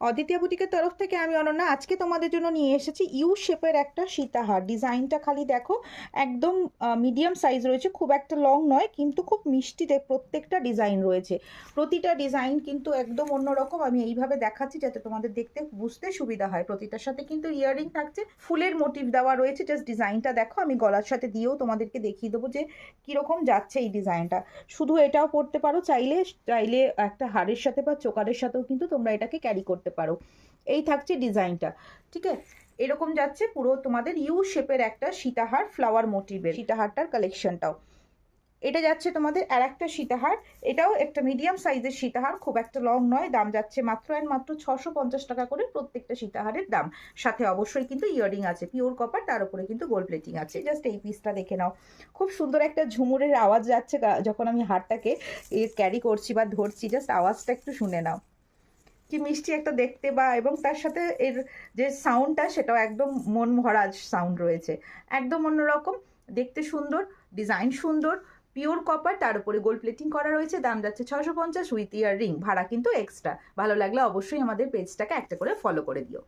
অদ্বিতীয়া বুটিকের তরফ থেকে আমি অনন্যা আজকে তোমাদের জন্য নিয়ে এসেছি ইউ শেপের একটা সীতাহার। ডিজাইনটা খালি দেখো, একদম মিডিয়াম সাইজ রয়েছে, খুব একটা লং নয়, কিন্তু খুব মিষ্টিতে প্রত্যেকটা ডিজাইন রয়েছে। প্রতিটা ডিজাইন কিন্তু একদম অন্যরকম। আমি এইভাবে দেখাচ্ছি যাতে তোমাদের দেখতে বুঝতে সুবিধা হয়। প্রতিটার সাথে কিন্তু ইয়াররিং থাকছে, ফুলের মোটিভ দেওয়া রয়েছে। জাস্ট ডিজাইনটা দেখো, আমি গলার সাথে দিয়েও তোমাদেরকে দেখিয়ে দেবো যে কীরকম যাচ্ছে এই ডিজাইনটা। শুধু এটাও পরতে পারো, চাইলে চাইলে একটা হারের সাথে বা চোকারের সাথেও কিন্তু তোমরা এটাকে ক্যারি করতে পারো। এই থাকছে ডিজাইনটা, ঠিক আছে। এরকম যাচ্ছে পুরো তোমাদের ইউ শেপের একটা সীতাহার, ফ্লাওয়ার মোটিভের সীতাহারটার কালেকশনটাও। এটা যাচ্ছে তোমাদের আর একটা সীতাহার, এটাও একটা মিডিয়াম সাইজের সীতাহার, খুব একটা লং নয়। দাম যাচ্ছে মাত্র অ্যান্ড মাত্র 650 টাকা করে প্রত্যেকটা সীতাহারের দাম। সাথে অবশ্যই কিন্তু ইয়াররিং আছে, পিওর কপার, তার উপরে কিন্তু গোল্ড প্লেটিং আছে। জাস্ট এই পিসটা দেখে নাও, খুব সুন্দর একটা ঝুমুরের আওয়াজ যাচ্ছে যখন আমি হারটাকে ক্যারি করছি বা ধরছি। জাস্ট আওয়াজটা একটু শুনে নাও, কি মিষ্টি একটা দেখতে। বা এবং তার সাথে এর যে সাউন্ডটা, সেটাও একদম মন ভরা সাউন্ড রয়েছে, একদম অন্যরকম দেখতে, সুন্দর ডিজাইন, সুন্দর পিওর কপার, তার উপরে গোল্ড প্লেটিং করা রয়েছে। দাম যাচ্ছে 650 উইথ ইয়ার রিং, ভাড়া কিন্তু এক্সট্রা। ভালো লাগলে অবশ্যই আমাদের পেজটাকে একটা করে ফলো করে দিও।